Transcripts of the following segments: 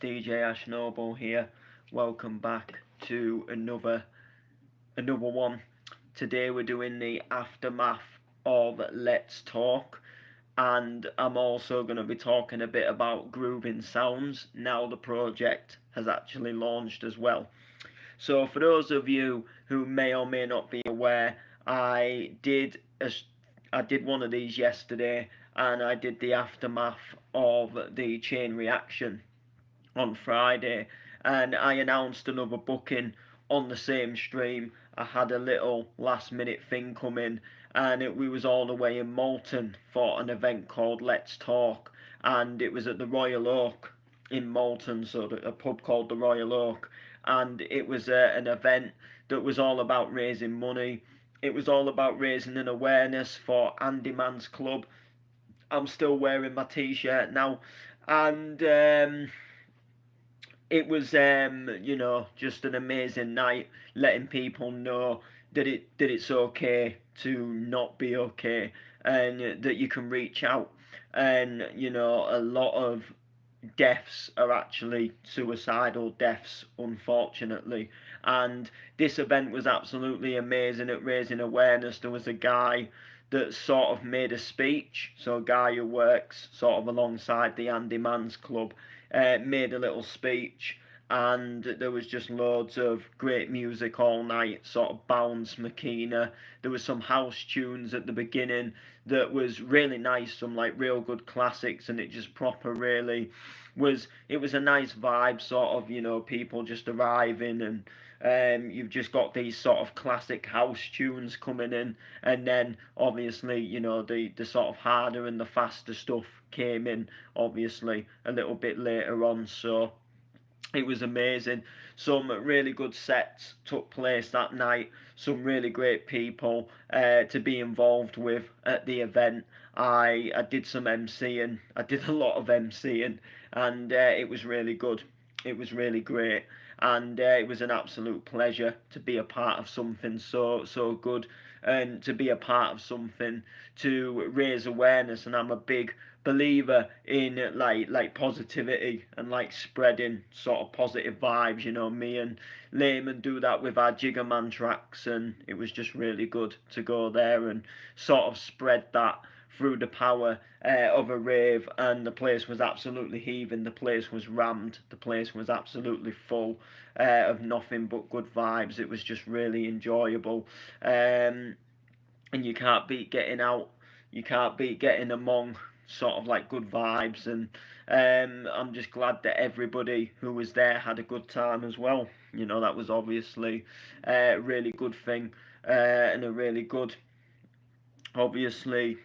DJ Ash Noble here. Welcome back to another one. Today we're doing the aftermath of Let's Talk, and I'm also going to be talking a bit about Groovin Soundz. Now the project has actually launched as well. So for those of you who may or may not be aware, I did one of these yesterday, and I did the aftermath of the chain reaction on Friday, and I announced another booking on the same stream. I had a little last minute thing come in, and we was all the way in Malton for an event called Let's Talk, and it was at the Royal Oak in Malton, so a pub called the Royal Oak, and it was an event that was all about raising money. It was all about raising an awareness for Andy Man's Club. I'm still wearing my t-shirt now, and it was just an amazing night, letting people know that it's okay to not be okay, and that you can reach out. And a lot of deaths are actually suicidal deaths, unfortunately. And this event was absolutely amazing at raising awareness. There was a guy that sort of made a speech, so a guy who works sort of alongside the Andy Man's Club made a little speech, and there was just loads of great music all night, sort of Bounce, Makina. There was some house tunes at the beginning that was really nice, some like real good classics, and it just proper really it was a nice vibe, sort of, people just arriving, and you've just got these sort of classic house tunes coming in, and then obviously the sort of harder and the faster stuff came in obviously a little bit later on. So it was amazing. Some really good sets took place that night. Some really great people to be involved with at the event. I did some MCing. I did a lot of MCing, and it was really good. It was really great, and it was an absolute pleasure to be a part of something so good, and to be a part of something to raise awareness. And I'm a big believer in like positivity and like spreading sort of positive vibes. Me and Layman do that with our Jiggerman tracks, and it was just really good to go there and sort of spread that through the power of a rave. And the place was absolutely heaving, the place was rammed, the place was absolutely full of nothing but good vibes. It was just really enjoyable, and you can't beat getting out, you can't beat getting among sort of like good vibes. And I'm just glad that everybody who was there had a good time as well. That was obviously a really good thing, and a really good, obviously,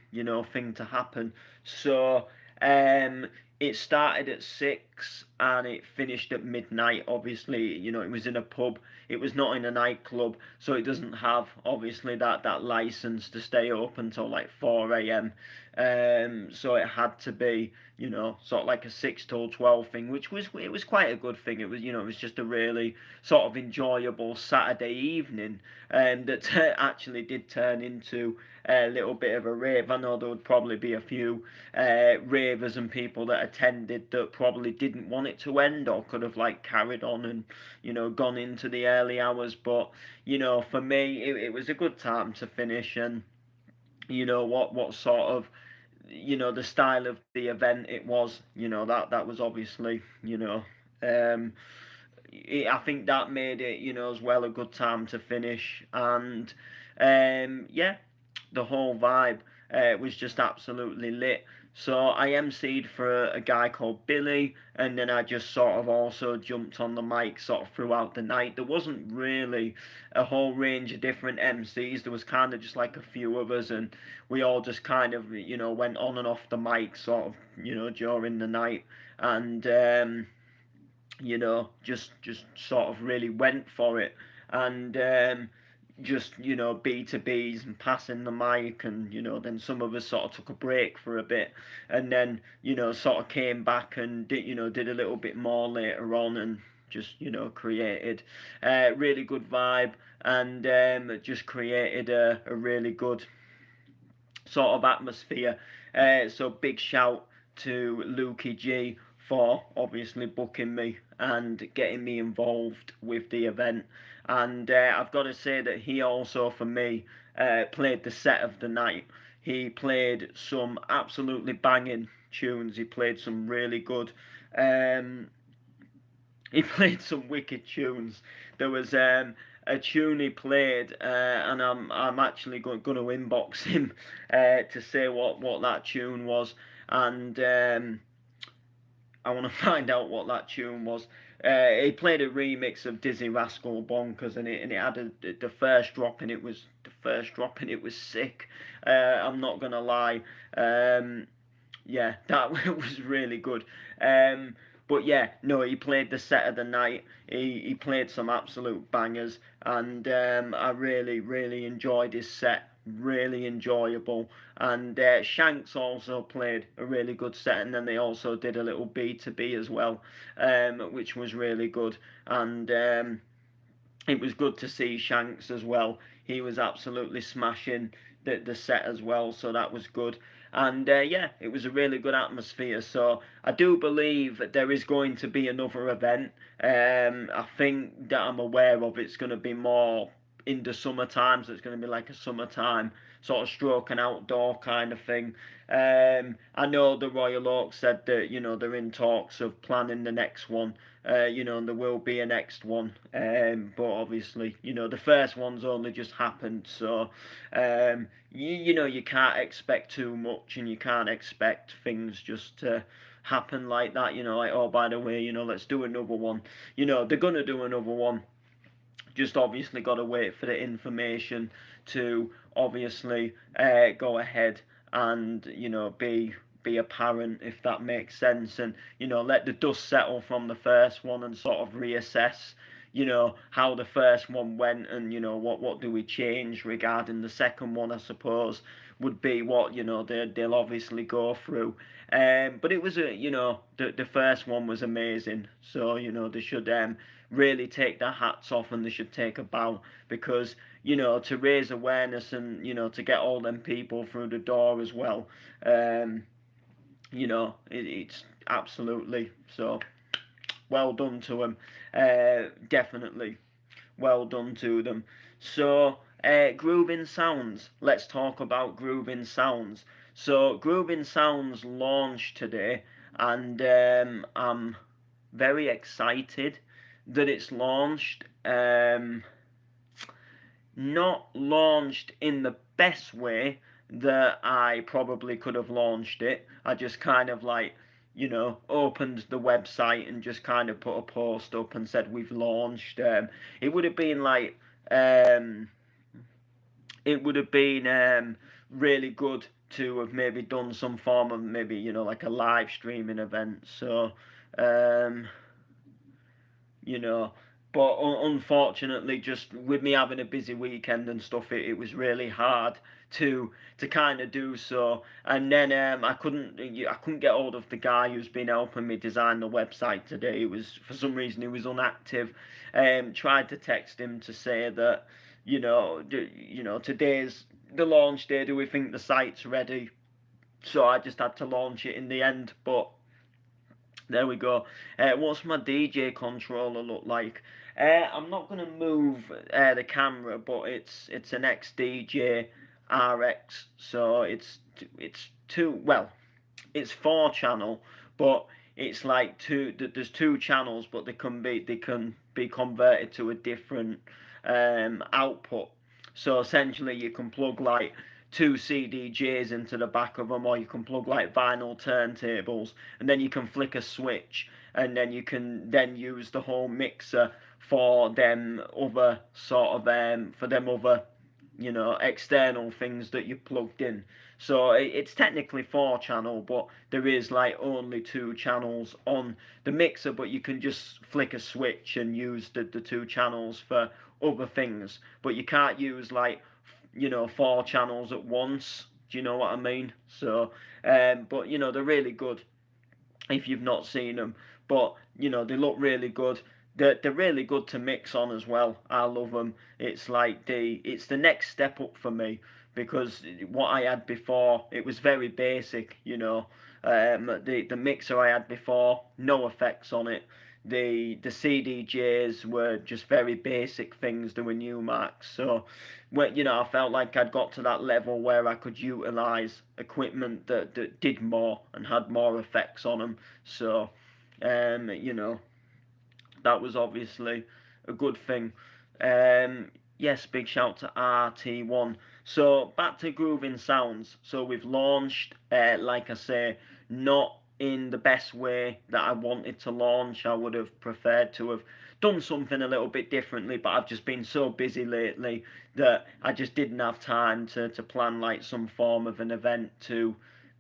thing to happen. So it started at 6 and it finished at midnight. Obviously, it was in a pub. It was not in a nightclub, so it doesn't have obviously that license to stay up until like 4 a.m. So it had to be, sort of like a 6 till 12 thing, which was quite a good thing. It was, it was just a really sort of enjoyable Saturday evening, that actually did turn into a little bit of a rave. I know there would probably be a few ravers and people that attended that probably didn't want it to end, or could have like carried on and gone into the early hours. But for me, it was a good time to finish. And what sort of the style of the event it was, that was obviously, I think that made it, as well, a good time to finish. And yeah, the whole vibe was just absolutely lit. So I emceed for a guy called Billy, and then I just sort of also jumped on the mic sort of throughout the night. There wasn't really a whole range of different MCs. There was kind of just like a few of us, and we all just kind of, went on and off the mic sort of, during the night. And just sort of really went for it. And just B2Bs and passing the mic. And then some of us sort of took a break for a bit, and then sort of came back and did a little bit more later on, and just created a really good vibe, and just created a really good sort of atmosphere. So big shout to Lukey G for obviously booking me and getting me involved with the event. And I've got to say that he also, for me, played the set of the night. He played some absolutely banging tunes. He played some really good. Um, he played some wicked tunes. There was a tune he played, and I'm actually going to inbox him to say what that tune was, and I want to find out what that tune was. He played a remix of Dizzy Rascal Bonkers, and it had the first drop in it was sick. I'm not gonna lie. Yeah, that was really good. But yeah, no, he played the set of the night. He played some absolute bangers, and I really enjoyed his set. Really enjoyable. And Shanks also played a really good set, and then they also did a little B2B as well, which was really good. And it was good to see Shanks as well. He was absolutely smashing the set as well, so that was good. And yeah, it was a really good atmosphere. So I do believe that there is going to be another event. I think that I'm aware of it's going to be more in the summertime, so it's going to be like a summertime sort of stroke and outdoor kind of thing. I know the Royal Oak said that they're in talks of planning the next one. There will be a next one, but obviously, the first one's only just happened, so you can't expect too much, and you can't expect things just to happen like that. Like, oh, by the way, let's do another one. They're gonna do another one. Just obviously got to wait for the information to obviously go ahead and be apparent, if that makes sense, and let the dust settle from the first one and sort of reassess how the first one went, and what do we change regarding the second one, I suppose, would be what they'll obviously go through. But it was the first one was amazing, so they should really take their hats off, and they should take a bow, because to raise awareness, and to get all them people through the door as well. It's absolutely, so well done to them. Definitely well done to them. So Groovin Soundz, let's talk about Groovin Soundz. So Groovin Soundz launched today, and I'm very excited that it's launched. Not launched in the best way that I probably could have launched it. I just kind of opened the website and just kind of put a post up and said we've launched. It would have been um, really good to have maybe done some form of maybe like a live streaming event. So you know. But unfortunately, just with me having a busy weekend and stuff, it was really hard to kind of do so. And then I couldn't get hold of the guy who's been helping me design the website today. It was, for some reason, he was inactive. Tried to text him to say that today's the launch day. Do we think the site's ready? So I just had to launch it in the end, but there we go. What's my DJ controller look like? I'm not gonna move the camera, but it's an XDJ RX, so it's two. Well, it's 4 channel, but it's like two. There's 2 channels, but they can be converted to a different output. So essentially, you can plug like 2 CDJs into the back of them, or you can plug like vinyl turntables, and then you can flick a switch, and then you can then use the whole mixer for them other external things that you plugged in. So it's technically 4 channel, but there is like only 2 channels on the mixer, but you can just flick a switch and use the 2 channels for other things. But you can't use like 4 channels at once. Do you know what I mean? So, but they're really good if you've not seen them. But they look really good. They're really good to mix on as well. I love them. It's like it's the next step up for me, because what I had before, it was very basic. The mixer I had before, no effects on it. The CDJs were just very basic things. They were new Macs, so I felt like I'd got to that level where I could utilize equipment that did more and had more effects on them. So, you know, that was obviously a good thing. Yes, big shout to RT1. So back to Groovin Soundz. So we've launched, like I say, not in the best way that I wanted to launch. I would have preferred to have done something a little bit differently, but I've just been so busy lately that I just didn't have time to plan like some form of an event to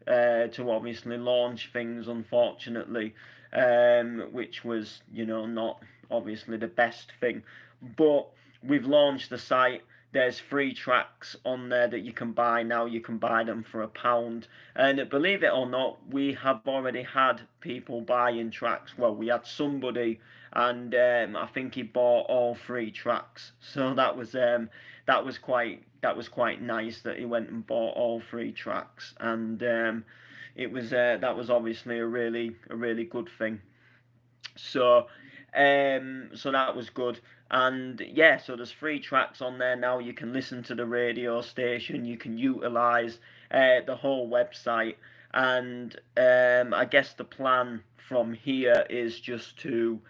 obviously launch things, unfortunately, which was, not obviously the best thing. But we've launched the site. There's free tracks on there that you can buy now. You can buy them for £1. And believe it or not, we have already had people buying tracks. Well, we had somebody, and I think he bought all 3 tracks. So that was quite nice that he went and bought all 3 tracks, and that was obviously a really good thing. So so that was good. And yeah, so there's 3 tracks on there now. You can listen to the radio station. You can utilize the whole website. And I guess the plan from here is just to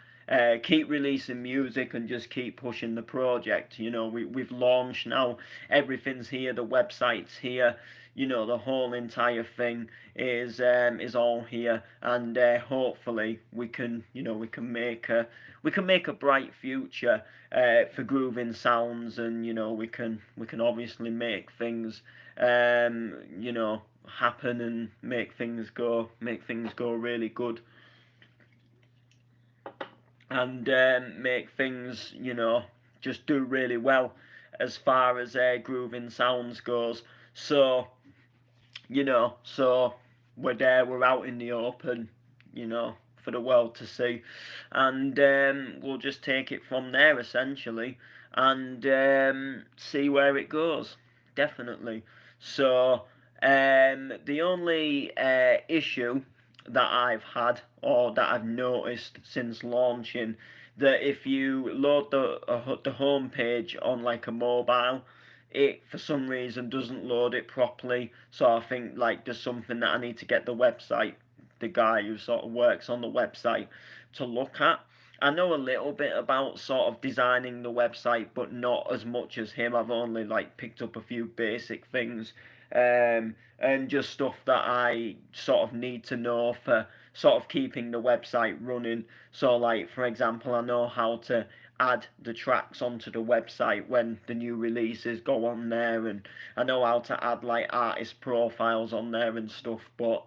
keep releasing music and just keep pushing the project. We've launched now. Everything's here. The website's here. The whole entire thing is all here, and hopefully we can make a bright future for Groovin Soundz, and we can obviously make things happen and make things go really good, and make things just do really well as far as Groovin Soundz goes. So we're there, we're out in the open, for the world to see, and we'll just take it from there essentially, and see where it goes, definitely. So the only issue that I've had, or that I've noticed since launching, that if you load the home page on like a mobile, it for some reason doesn't load it properly. So I think like there's something that I need to get the guy who sort of works on the website, to look at. I know a little bit about sort of designing the website, but not as much as him. I've only like picked up a few basic things, and just stuff that I sort of need to know for sort of keeping the website running. So like, for example, I know how to add the tracks onto the website when the new releases go on there, and I know how to add like artist profiles on there and stuff, but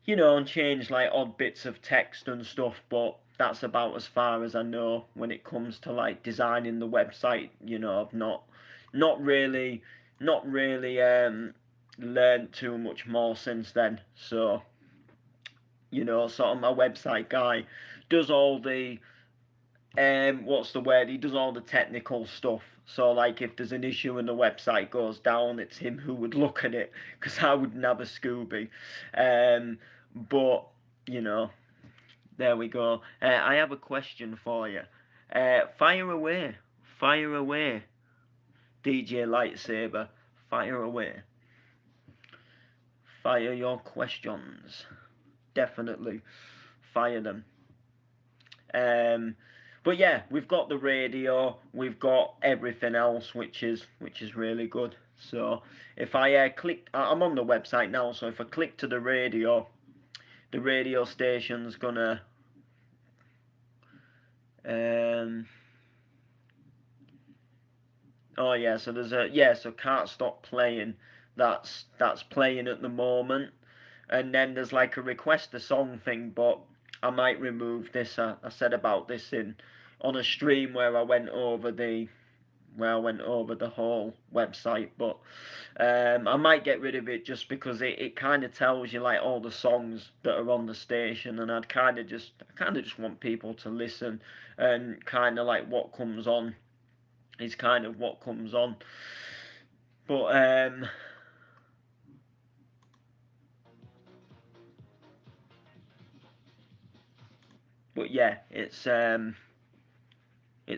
and change like odd bits of text and stuff, but that's about as far as I know when it comes to like designing the website. I've not really learned too much more since then. So sort of my website guy does all the what's the word? He does all the technical stuff. So like, if there's an issue and the website goes down, it's him who would look at it, because I wouldn't have a Scooby. But there we go. I have a question for you. Fire away, DJ Lightsaber. Fire away. Fire your questions. Definitely fire them. But yeah, we've got the radio, we've got everything else, which is really good. So if I click, I'm on the website now. So if I click to the radio station's gonna oh yeah, so so Can't Stop Playing, that's playing at the moment, and then there's like a request a song thing, but I might remove this. I said about this on a stream where I went over the whole website, but I might get rid of it, just because it kind of tells you like all the songs that are on the station, and I kind of just want people to listen, and kind of like what comes on is kind of what comes on. But but yeah, it's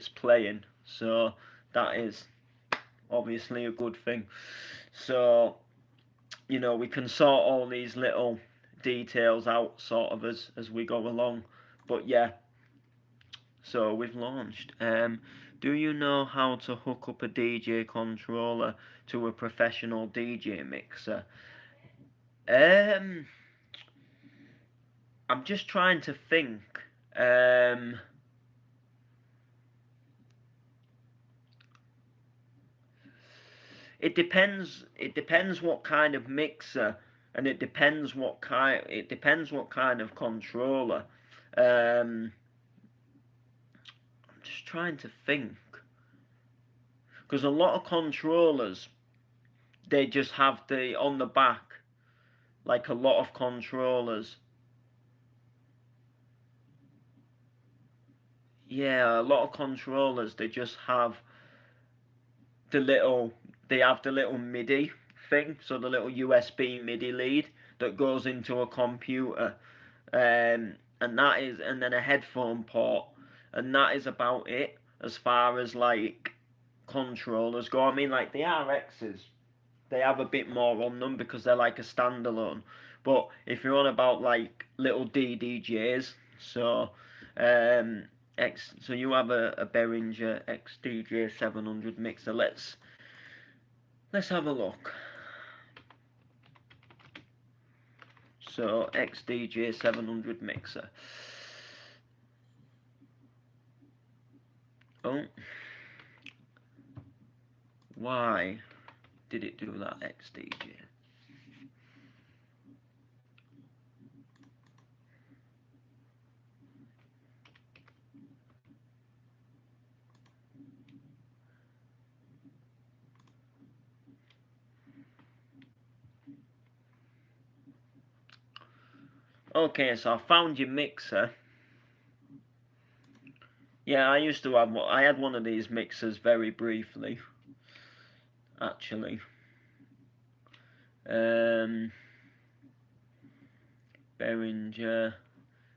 playing, so that is obviously a good thing. So we can sort all these little details out sort of as we go along. But yeah, so we've launched. Do you know how to hook up a DJ controller to a professional DJ mixer? Um, I'm just trying to think. Um, it depends. It depends what kind of mixer, and It depends what kind of controller. Um, I'm just trying to think, because a lot of controllers, they just have the on the back, like a lot of controllers. Yeah, a lot of controllers, they just have the little they have the little MIDI thing, so the little USB MIDI lead that goes into a computer, and then a headphone port, and that is about it as far as like controllers go. I mean, like the RXs, they have a bit more on them because they're like a standalone. But if you're on about like little DDJs, so um, so you have a Behringer XDJ 700 mixer. Let's have a look. So XDJ 700 mixer. Oh, why did it do that, XDJ? Okay, so I found your mixer. Yeah, I had one of these mixers very briefly, actually. Behringer.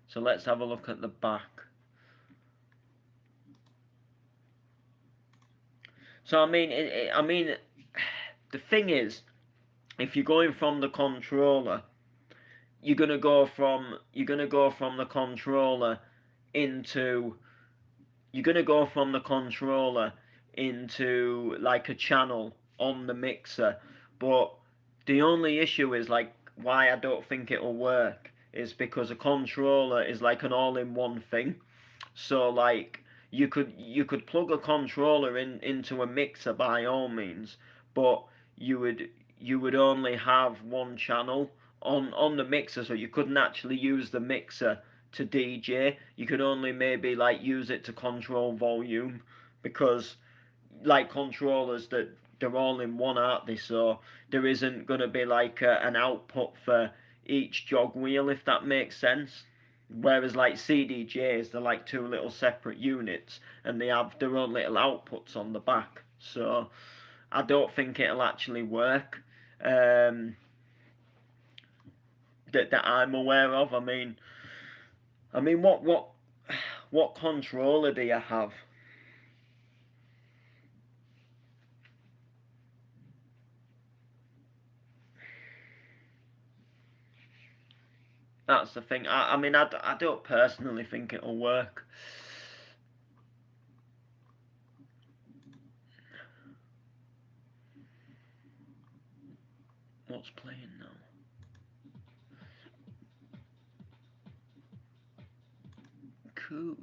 So let's have a look at the back. So I mean, the thing is, if you're going from the controller, you're gonna go from the controller into you're gonna go from the controller into like a channel on the mixer. But the only issue is like why I don't think it'll work is because a controller is like an all-in-one thing. So like you could plug a controller into a mixer by all means, but you would you would only have one channel on the mixer, so you couldn't actually use the mixer to DJ. You could only maybe like use it to control volume, because like controllers that they're all in one, aren't they? So there isn't gonna be like an output for each jog wheel, if that makes sense. Whereas like CDJs, they're like two little separate units, and they have their own little outputs on the back. So I don't think it'll actually work. Um, that I'm aware of. I mean, what controller do you have? That's the thing. I don't personally think it'll work. What's playing now? Cool.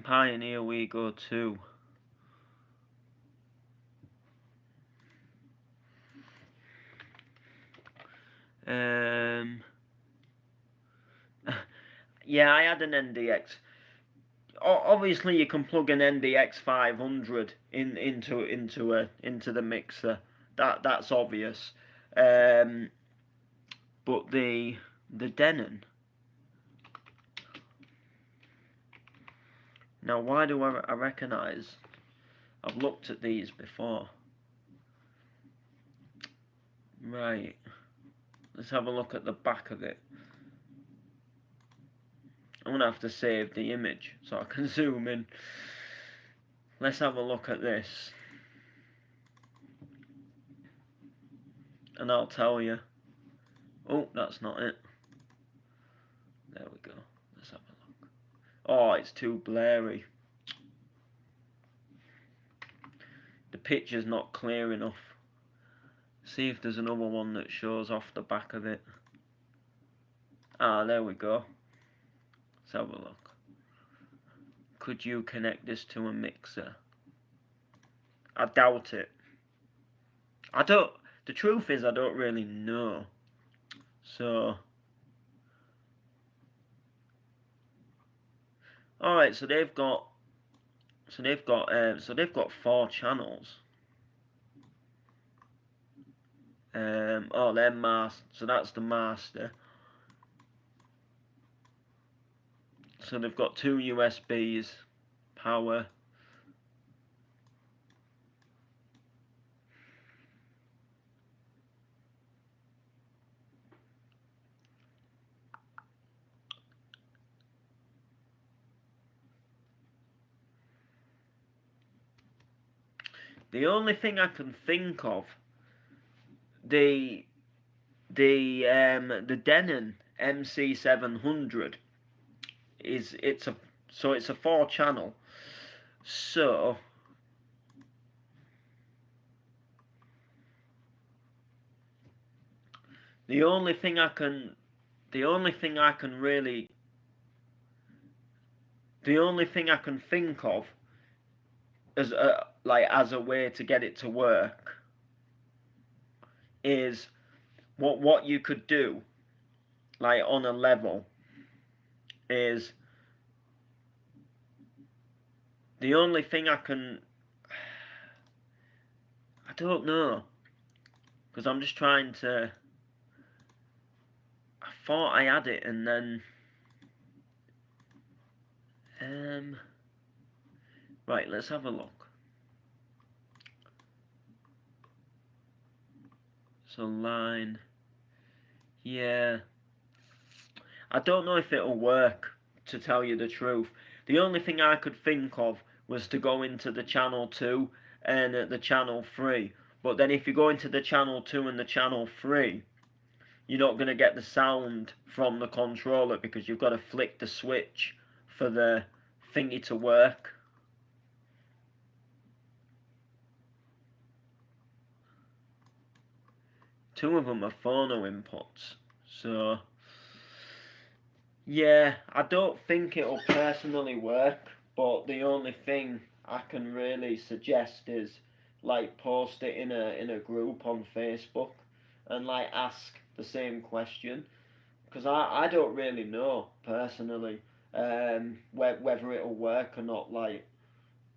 Pioneer we go to. Um, yeah, I had an NDX. Obviously, you can plug an NDX 500 into the mixer. That's obvious. Um, but the Denon. Now, why do I recognise? I've looked at these before. Right. Let's have a look at the back of it. I'm going to have to save the image so I can zoom in. Let's have a look at this. And I'll tell you. Oh, that's not it. There we go. Let's have a look. Oh, it's too blurry. The picture's not clear enough. See if there's another one that shows off the back of it. Ah, there we go. Let's have a look. Could you connect this to a mixer? I doubt it. The truth is I don't really know. So alright, so they've got 4 channels. Oh, they're master. So that's the master. So they've got 2 USBs, power. The only thing I can think of, the Denon MC700 it's a 4 channel. So the only thing I can think of as a way to get it to work is what you could do, like on a level, is the only thing I don't know, because I'm just trying to. I thought I had it, and then right, let's have a look. So line, yeah, I don't know if it'll work, to tell you the truth. The only thing I could think of was to go into the channel 2 and the channel 3. But then if you go into the channel 2 and the channel 3, you're not going to get the sound from the controller, because you've got to flick the switch for the thingy to work. Two of them are phono inputs, so yeah, I don't think it'll personally work, but the only thing I can really suggest is like post it in a group on Facebook and like ask the same question, because I don't really know personally whether it'll work or not. Like,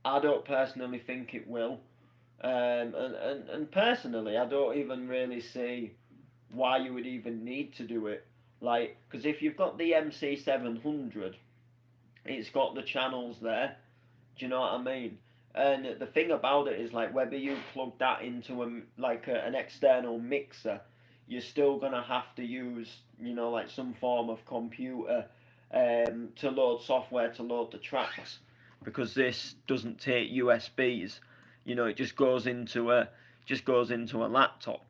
I don't personally think it will, and personally I don't even really see why you would even need to do it. Like, because if you've got the MC700, it's got the channels there. Do you know what I mean? And the thing about it is, like, whether you plug that into an external mixer, you're still gonna have to use, like some form of computer to load software to load the tracks, because this doesn't take USBs. It just goes into a laptop.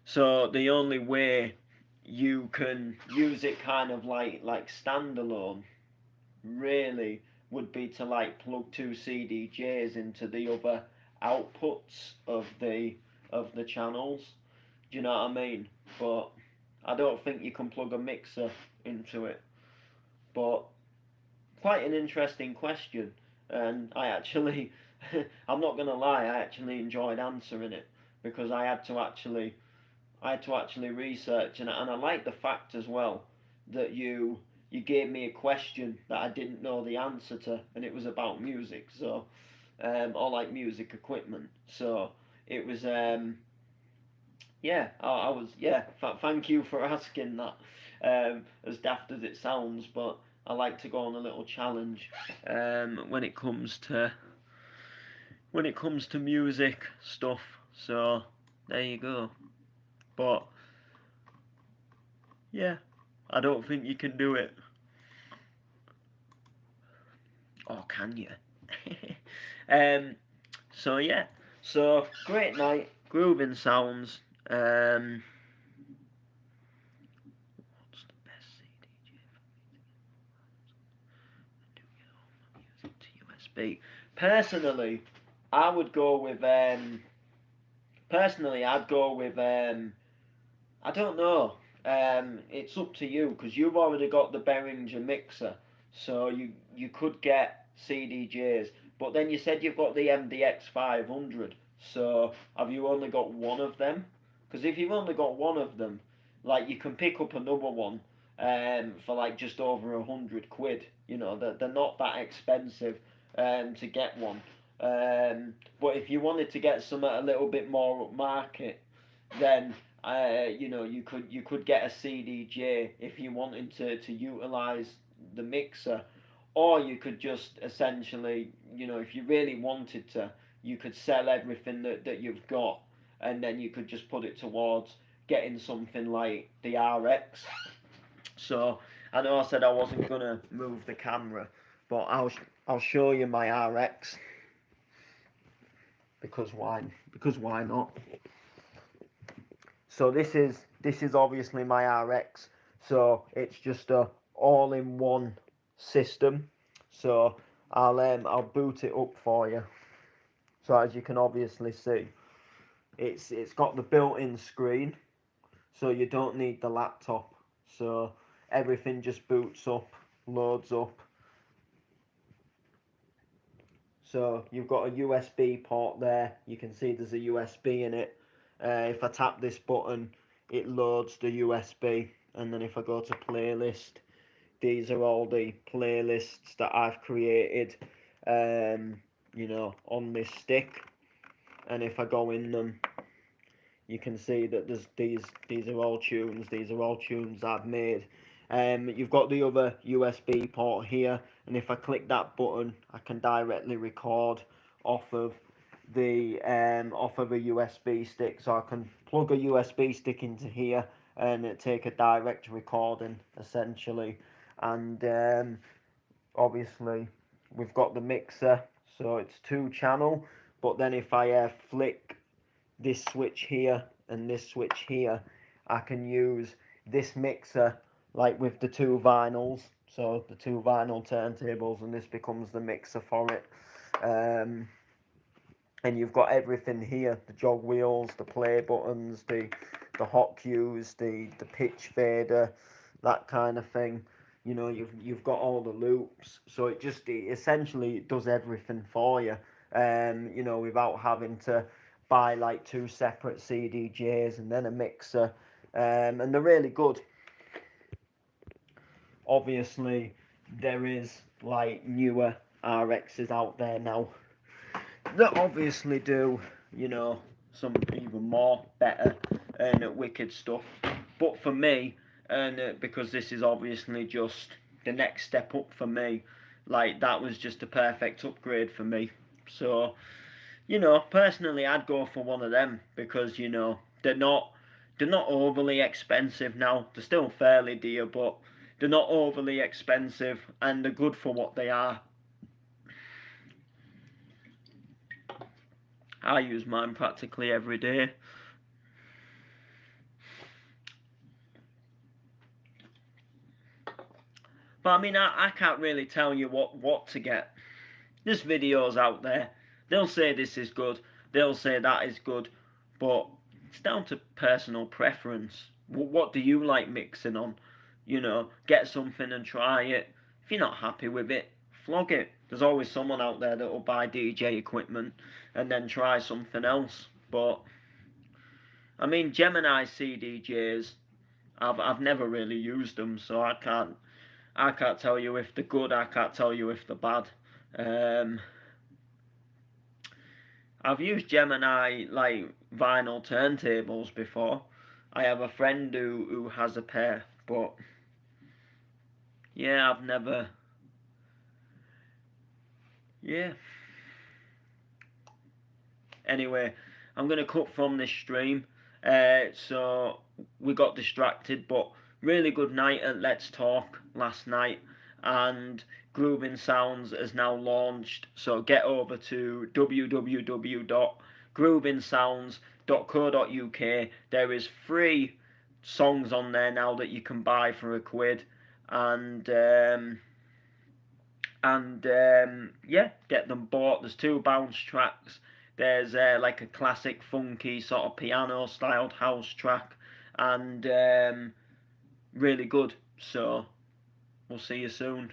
So the only way you can use it kind of like standalone really would be to like plug 2 CDJs into the other outputs of the channels. Do you know what I mean? But I don't think you can plug a mixer into it. But quite an interesting question, and I actually I'm not gonna lie, I actually enjoyed answering it, because I had to actually I had to actually research, and I like the fact as well that you gave me a question that I didn't know the answer to, and it was about music, so or like music equipment. So it was yeah, I was yeah. Thank you for asking that. As daft as it sounds, but I like to go on a little challenge when it comes to music stuff. So there you go. But yeah, I don't think you can do it. Or can you? um, so yeah, so great night, Groovin Soundz. What's the best CDJ for music to USB? Personally, I would go with personally I'd go with I don't know. It's up to you because you've already got the Behringer mixer, so you could get CDJs. But then you said you've got the MDX 500. So have you only got one of them? Because if you've only got one of them, like you can pick up another one for like just over £100. You know they're not that expensive to get one. But if you wanted to get some a little bit more upmarket, then you know, you could get a CDJ if you wanted to utilize the mixer, or you could just essentially, you know, if you really wanted to, you could sell everything that you've got, and then you could just put it towards getting something like the RX. So I know I said I wasn't gonna move the camera, but I'll show you my RX because why? Because why not? So this is obviously my RX. So it's just a all-in-one system. So I'll boot it up for you. So as you can obviously see, it's got the built-in screen, so you don't need the laptop. So everything just boots up, loads up. So you've got a USB port there. You can see there's a USB in it. If I tap this button, it loads the USB, and then if I go to playlist, these are all the playlists that I've created, you know, on this stick. And if I go in them, you can see that there's these are all tunes. These are all tunes I've made. You've got the other USB port here, and if I click that button, I can directly record off of the off of a USB stick. So I can plug a USB stick into here and take a direct recording essentially. And obviously we've got the mixer, so it's 2-channel. But then if I flick this switch here and this switch here, I can use this mixer like with the 2 vinyls, so the 2 vinyl turntables, and this becomes the mixer for it. And you've got everything here, the jog wheels, the play buttons, the hot cues, the pitch fader, that kind of thing. You know, you've got all the loops, so it essentially it does everything for you. You know, without having to buy like 2 separate CDJs and then a mixer. And they're really good. Obviously, there is like newer RXs out there now that obviously do, you know, some even more better and wicked stuff. But for me, and because this is obviously just the next step up for me, like that was just a perfect upgrade for me. So, you know, personally, I'd go for one of them because you know they're not overly expensive now. They're still fairly dear, but they're not overly expensive and they're good for what they are. I use mine practically every day. But I mean, I can't really tell you what to get. There's videos out there. They'll say this is good. They'll say that is good. But it's down to personal preference. What do you like mixing on? You know, get something and try it. If you're not happy with it, flog it. There's always someone out there that will buy DJ equipment and then try something else. But I mean, Gemini CDJs, I've never really used them, so I can't tell you if they're good. I can't tell you if they're bad. Um, I've used Gemini like vinyl turntables before. I have a friend who has a pair, but yeah, I've never. Yeah. Anyway, I'm gonna cut from this stream. So we got distracted, but really good night at Let's Talk last night, and Groovin Soundz has now launched. So get over to www.groovinsounds.co.uk. There is free songs on there now that you can buy for a quid, and yeah, get them bought. There's two bounce tracks. There's like a classic funky sort of piano styled house track, and really good. So we'll see you soon.